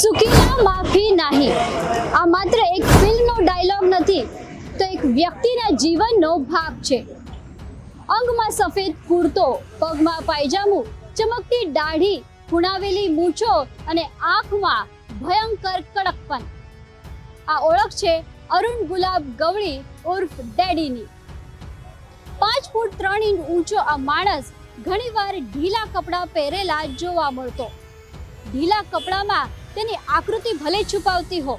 ચૂકીના માફી નહીં. આ માત્ર એક ફિલ્મનો ડાયલોગ નથી, તો એક વ્યક્તિના જીવનનો ભાગ છે. અંગમાં સફેદ કુર્તો, પગમાં પાયજામું, ચમકતી દાઢી, કુણાવેલી મૂછો અને આંખમાં ભયંકર કડકપન. આ ઓળખ છે અરુણ ગુલાબ ગવળી ઉર્ફ ડેડીની. 5 ફૂટ 3 ઇંચ ઊંચો આ માણસ ઘણીવાર ઢીલા કપડાં પહેરેલા જોવા મળતો. ઢીલા કપડામાં તેની આકૃતિ ભલે છુપાવતી હો,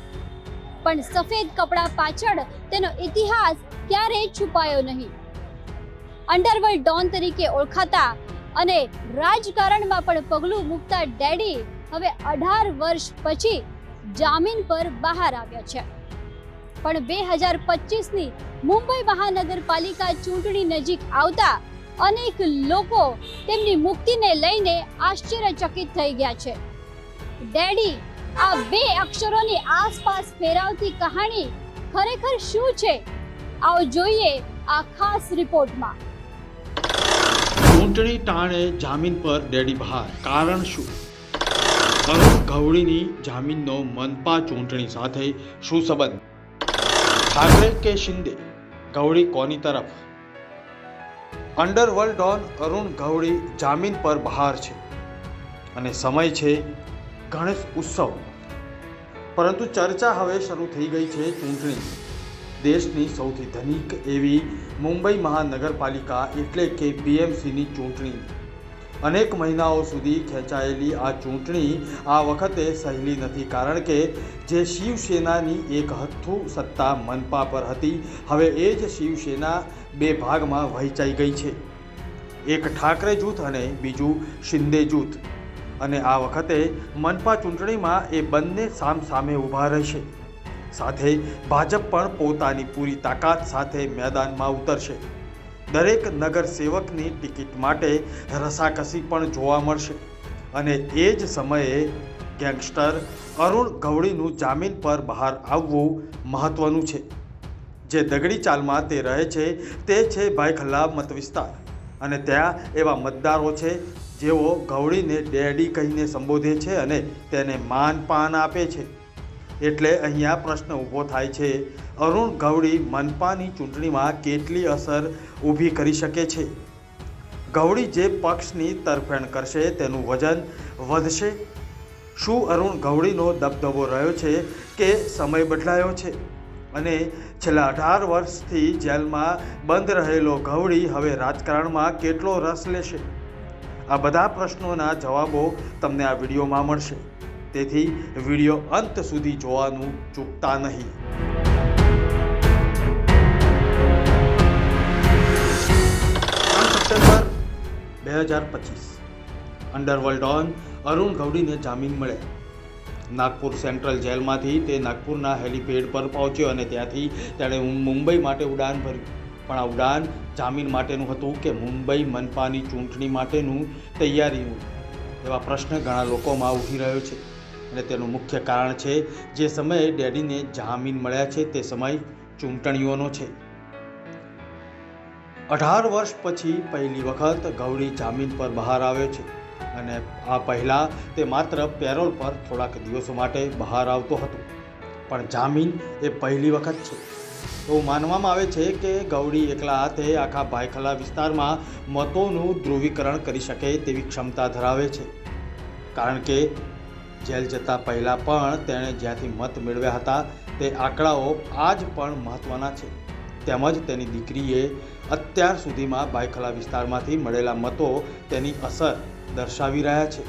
પણ સફેદ કપડા પાછળ તેનો ઇતિહાસ ક્યારેય છુપાયો નહીં. અંડરવર્લ્ડ ડોન તરીકે ઓળખાતા અને રાજકારણમાં પણ પગલું મૂકતા ડેડી હવે 18 વર્ષ પછી જામીન પર બહાર આવ્યા છે. પણ 2025ની મુંબઈ મહાનગરપાલિકા ચૂંટણી નજીક આવતા અનેક લોકો તેમની મુક્તિને લઈને આશ્ચર્યચકિત થઈ ગયા છે. ડેડી આ 2 અક્ષરોની આસપાસ ફેરવતી કહાણી ખરેખર શું છે? આવો જોઈએ આ ખાસ રિપોર્ટમાં. ચૂંટણી ટાણે જામીન પર ડેડી બહાર, કારણ શું? અરુણ ગવળીની જામીનનો મનપા ચૂંટણી સાથે શું સંબંધ? ઠાકરે કે શિંદે? ગવળી કોની તરફ? અંડરવર્લ્ડ ડોન અરુણ ગવળી જામીન પર બહાર છે અને સમય છે ગણેશ ઉત્સવ. પરંતુ ચર્ચા હવે શરૂ થઈ ગઈ છે ચૂંટણી. દેશની સૌથી ધનિક એવી મુંબઈ મહાનગરપાલિકા એટલે કે BMCની ચૂંટણી. અનેક મહિનાઓ સુધી ખેંચાયેલી આ ચૂંટણી આ વખતે સહેલી નથી, કારણ કે જે શિવસેનાની એક હથ્થુ સત્તા મનપા પર હતી, હવે એ જ શિવસેના 2 ભાગમાં વહેંચાઈ ગઈ છે. એક ઠાકરે જૂથ અને બીજું શિંદે જૂથ. અને આ વખતે મનપા ચૂંટણીમાં એ બંને સામસામે ઊભા રહેશે. સાથે ભાજપ પણ પોતાની પૂરી તાકાત સાથે મેદાનમાં ઉતરશે. દરેક નગર સેવકની ટિકિટ માટે રસાકસી પણ જોવા મળશે. અને એ જ સમયે ગેંગસ્ટર અરુણ ગવળીનું જામીન પર બહાર આવવું મહત્વનું છે. જે દગડી ચાલમાં તે રહે છે તે છે ભાયખલા મત વિસ્તાર. અને ત્યાં એવા મતદારો છે જેઓ ગવળીને ડેડી કહીને સંબોધે છે અને તેને માન-પાન આપે છે. એટલે અહીંયા પ્રશ્ન ઊભો થાય છે, અરુણ ગવળી મનપાની ચૂંટણીમાં કેટલી અસર ઊભી કરી શકે છે? ગવળી જે પક્ષની તરફેણ કરશે તેનું વજન વધશે? શું અરુણ ગવળીનો દબદબો રહ્યો છે કે સમય બદલાયો છે? અને છેલ્લા 18 વર્ષથી જેલમાં બંધ રહેલો ગવળી હવે રાજકારણમાં કેટલો રસ લેશે? આ બધા પ્રશ્નોના જવાબો તમને આ વિડીયોમાં મળશે. તેથી વિડીયો અંત સુધી જોવાનું ચૂકતા નહીં. 3 સપ્ટેમ્બર 2025 અંડરવર્લ્ડ ડોન અરુણ ગવળીને જામીન મળ્યા. નાગપુર સેન્ટ્રલ જેલમાંથી તે નાગપુરના હેલિપેડ પર પહોંચ્યો અને ત્યાંથી તેણે મુંબઈ માટે ઉડાન ભર્યું. પણ આ ઉડાન જામીન માટેનું હતું કે મુંબઈ મનપાની ચૂંટણી માટેનું તૈયારીનું? એવા પ્રશ્ન ઘણા લોકોમાં ઉઠી રહ્યો છે. અને તેનું મુખ્ય કારણ છે જે સમયે ડેડીને જામીન મળ્યા છે તે સમય ચૂંટણીઓનો છે. 18 વર્ષ પછી પહેલી વખત ગવળી જામીન પર બહાર આવ્યો છે. અને આ પહેલાં તે માત્ર પેરોલ પર થોડાક દિવસો માટે બહાર આવતો હતો. પણ જામીન એ પહેલી વખત છે. એવું માનવામાં આવે છે કે ગવળી એકલા હાથે આખા ભાયખલા વિસ્તારમાં મતોનું ધ્રુવીકરણ કરી શકે તેવી ક્ષમતા ધરાવે છે. કારણ કે જેલ જતાં પહેલાં પણ તેણે જ્યાંથી મત મેળવ્યા હતા તે આંકડાઓ આજ પણ મહત્ત્વના છે. તેમજ તેની દીકરીએ અત્યાર સુધીમાં ભાયખલા વિસ્તારમાંથી મળેલા મતો તેની અસર દર્શાવી રહ્યા છે.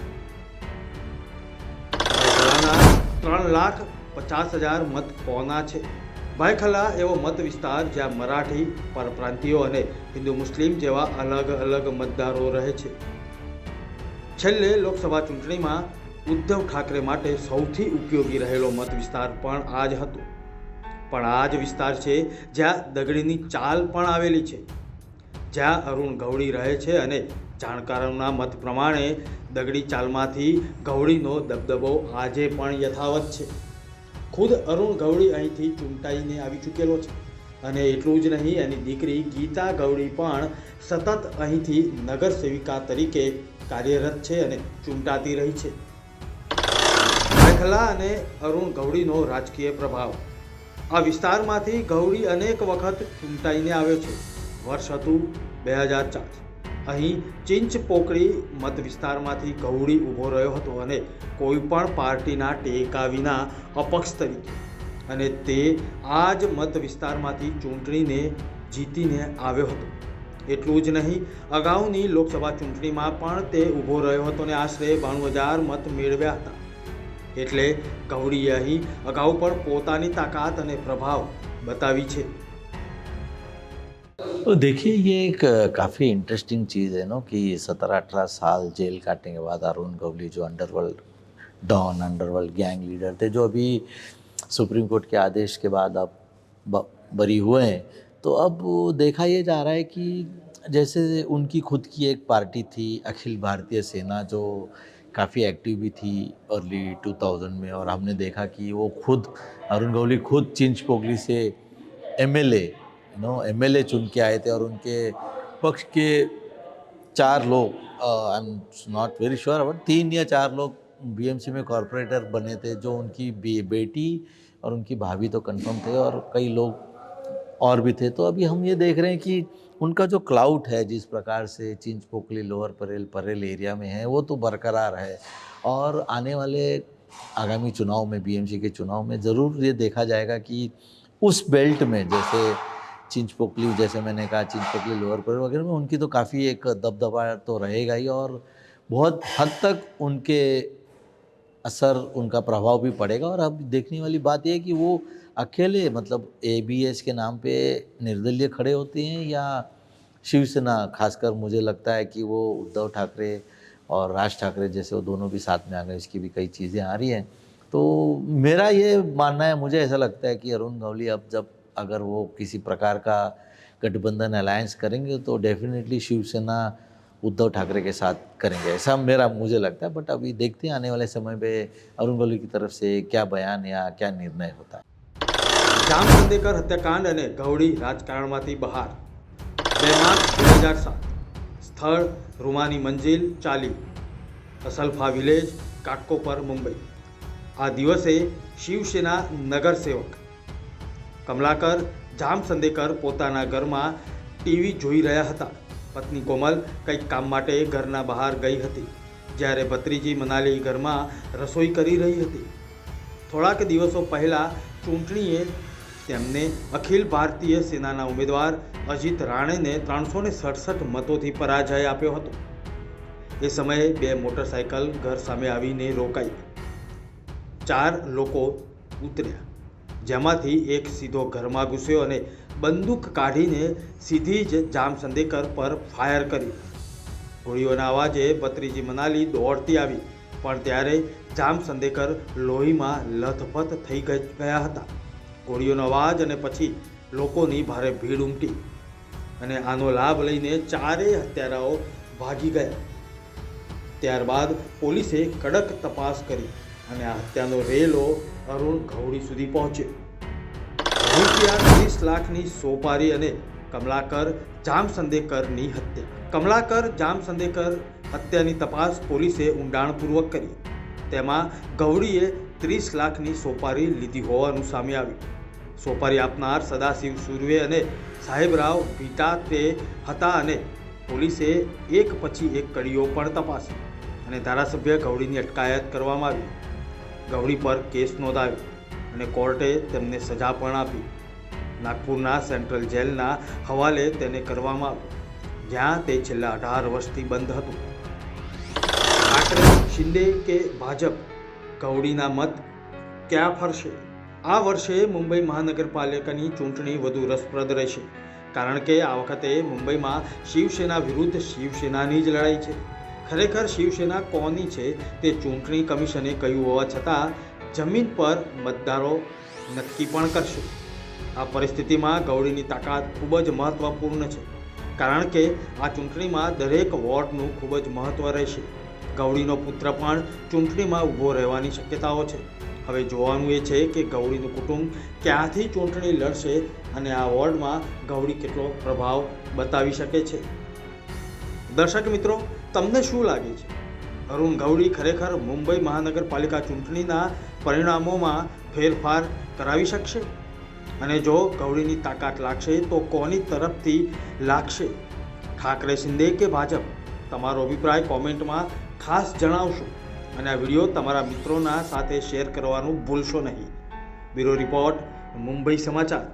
ભાયખલાના 3,50,000 મત પહોંચના છે. ભાયખલા એવો મત વિસ્તાર જ્યાં મરાઠી, પરપ્રાંતિયો અને હિન્દુ મુસ્લિમ જેવા અલગ અલગ મતદારો રહે છે. છેલ્લે લોકસભા ચૂંટણીમાં ઉદ્ધવ ઠાકરે માટે સૌથી ઉપયોગી રહેલો મત વિસ્તાર પણ આ જ હતો. પણ આ જ વિસ્તાર છે જ્યાં દગડીની ચાલ પણ આવેલી છે, જ્યાં અરુણ ગવળી રહે છે. અને જાણકારોના મત પ્રમાણે દગડી ચાલમાંથી ગવળીનો દબદબો આજે પણ યથાવત છે. ખુદ અરુણ ગવળી અહીંથી ચૂંટાઈને આવી ચૂકેલો છે. અને એટલું જ નહીં, એની દીકરી ગીતા ગવળી પણ સતત અહીંથી નગર સેવિકા તરીકે કાર્યરત છે અને ચૂંટાતી રહી છે. પહેલા અને અરુણ ગવડીનો રાજકીય પ્રભાવ. આ વિસ્તારમાંથી ગવડી અનેક વખત ચૂંટાઈને આવ્યો છે. વર્ષ હતું 2004. અહીં ચિંચપોકળી મત વિસ્તારમાંથી ગવડી ઊભો રહ્યો હતો અને કોઈ પણ પાર્ટીના ટેકા વિના અપક્ષ તરીકે, અને તે આ જ મત વિસ્તારમાંથી ચૂંટણીને જીતીને આવ્યો હતો. એટલું જ નહીં, અગાઉની લોકસભા ચૂંટણીમાં પણ તે ઊભો રહ્યો હતો અને આશરે 92,000 મત મેળવ્યા હતા. એટલે ગવડીએ અહીં અગાઉ પણ પોતાની તાકાત અને પ્રભાવ बतावी छे। तो देखिए ये एक काफ़ी इंटरेस्टिंग चीज़ है ना कि 17-18 साल जेल काटने के बाद अरुण गवली जो underworld don, underworld gang leader थे, जो अभी सुप्रीम कोर्ट के आदेश के बाद अब बरी हुए हैं, तो अब देखा ये जा रहा है कि जैसे उनकी खुद की एक पार्टी थी अखिल भारतीय सेना, जो काफ़ी एक्टिव भी थी अर्ली 2000 में, और हमने देखा कि वो खुद अरुण गवली खुद चिंचपोकली से एमएलए चुन के आए थे, और उनके पक्ष के 4 लोग, I am not very sure, but 3 या 4 लोग बीएमसी में कॉरपोरेटर बने थे, जो उनकी बेटी और उनकी भाभी तो कंफर्म थे, और कई लोग और भी थे। तो अभी हम ये देख रहे हैं कि उनका जो क्लाउट है, जिस प्रकार से चिंचपोकली, लोअर परेल एरिया में है, वो तो बरकरार है, और आने वाले आगामी चुनाव में, बीएमसी के चुनाव में ज़रूर ये देखा जाएगा कि उस बेल्ट में, जैसे चिंचपोकली, जैसे मैंने कहा चिंचपोकली, लोअर परेल वगैरह में, उनकी तो काफ़ी एक दबदबा तो रहेगा ही, और बहुत हद तक उनके असर, उनका प्रभाव भी पड़ेगा। और अब देखने वाली बात यह है कि वो अकेले, मतलब एबीएस के नाम पे निर्दलीय खड़े होते हैं, या शिवसेना, खासकर मुझे लगता है कि वो उद्धव ठाकरे और राज ठाकरे जैसे वो दोनों भी साथ में आ गए, इसकी भी कई चीज़ें आ रही हैं। तो मेरा ये मानना है, मुझे ऐसा लगता है कि अरुण गवली अब जब अगर वो किसी प्रकार का गठबंधन अलायंस करेंगे, तो डेफिनेटली शिवसेना उद्धव ठाकरे के साथ करेंगे, ऐसा मुझे लगता है। बट अभी देखते हैं आने वाले समय में अरुण गवली की तरफ से क्या बयान या क्या निर्णय होता है। જામસંદેકર હત્યાકાંડ અને ગવડી રાજકારણમાંથી બહાર. 2 માર્ચ 2007. સ્થળ રૂમાની મંજિલ, ચાલી, અસલફા વિલેજ, કાટકોપર, મુંબઈ. આ દિવસે શિવસેના નગરસેવક કમલાકર જામસંદેકર પોતાના ઘરમાં ટીવી જોઈ રહ્યા હતા. પત્ની કોમલ કંઈક કામ માટે ઘરના બહાર ગઈ હતી, જ્યારે ભત્રીજી મનાલી ઘરમાં રસોઈ કરી રહી હતી. થોડાક દિવસો પહેલાં ચૂંટણીએ તેમને અખિલ ભારતીય સેનાના ઉમેદવાર અજીત રાણેને 367 મતોથી પરાજય આપ્યો હતો. એ સમયે 2 મોટરસાયકલ ઘર સામે આવીને રોકાઈ. 4 લોકો ઉતર્યા, જેમાંથી એક સીધો ઘરમાં ઘૂસ્યો અને બંદૂક કાઢીને સીધી જ જામસંદેકર પર ફાયર કર્યું. ગોળીઓના અવાજે ભત્રીજી મનાલી દોડતી આવી, પણ ત્યારે જામસંદેકર લોહીમાં લથપથ થઈ ગયા હતા. ગોળીઓનો અવાજ અને પછી લોકોની ભારે ભીડ ઉમટી, અને આનો લાભ લઈને 4 હત્યારાઓ ભાગી ગયા. ત્યારબાદ પોલીસે કડક તપાસ કરી અને આ હત્યાનો રેલો અરુણ ગવડી સુધી પહોંચ્યો. રૂપિયા 30 લાખની સોપારી અને કમલાકર જામસંદેકરની હત્યા. કમલાકર જામસંદેકર હત્યાની તપાસ પોલીસે ઊંડાણપૂર્વક કરી. તેમાં ગવડીએ 30 લાખની સોપારી લીધી હોવાનું સામે આવ્યું. સોપારી આપનાર સદાશિવ સુર્વે અને સાહેબરાવ ભીટા તે હતા, અને પોલીસે એક પછી એક કડીઓ પણ તપાસી અને ધારાસભ્ય ગવડીની અટકાયત કરવામાં આવી. ગવડી પર કેસ નોંધાયો અને કોર્ટે તેમને સજા પણ આપી. નાગપુરના સેન્ટ્રલ જેલના હવાલે તેને કરવામાં આવ્યો, જ્યાં તે છેલ્લા 18 વર્ષથી બંધ હતું. ઠાકરે, શિંદે કે ભાજપ, ગવડીના મત ક્યાં ફરશે? આ વર્ષે મુંબઈ મહાનગરપાલિકાની ચૂંટણી વધુ રસપ્રદ રહેશે, કારણ કે આ વખતે મુંબઈમાં શિવસેના વિરુદ્ધ શિવસેનાની જ લડાઈ છે. ખરેખર શિવસેના કોની છે તે ચૂંટણી કમિશને કહ્યું હોવા છતાં જમીન પર મતદારો નક્કી પણ કરશે. આ પરિસ્થિતિમાં ગવડીની તાકાત ખૂબ જ મહત્વપૂર્ણ છે, કારણ કે આ ચૂંટણીમાં દરેક વોર્ડનું ખૂબ જ મહત્વ રહેશે. ગવડીનો પુત્ર પણ ચૂંટણીમાં ઊભો રહેવાની શક્યતાઓ છે. હવે જોવાનું એ છે કે ગવડીનું કુટુંબ ક્યાંથી ચૂંટણી લડશે અને આ વોર્ડમાં ગવડી કેટલો પ્રભાવ બતાવી શકે છે. દર્શક મિત્રો, તમને શું લાગે છે? અરુણ ગવડી ખરેખર મુંબઈ મહાનગરપાલિકા ચૂંટણીના પરિણામોમાં ફેરફાર કરાવી શકશે? અને જો ગવળીની તાકાત લાગશે તો કોની તરફથી લાગશે? ઠાકરે શિંદે કે ભાજપ? તમારો અભિપ્રાય કોમેન્ટમાં ખાસ જણાવશો અને આ વિડીયો તમારા મિત્રોના સાથે શેર કરવાનું ભૂલશો નહીં. બ્યુરો રિપોર્ટ, મુંબઈ સમાચાર.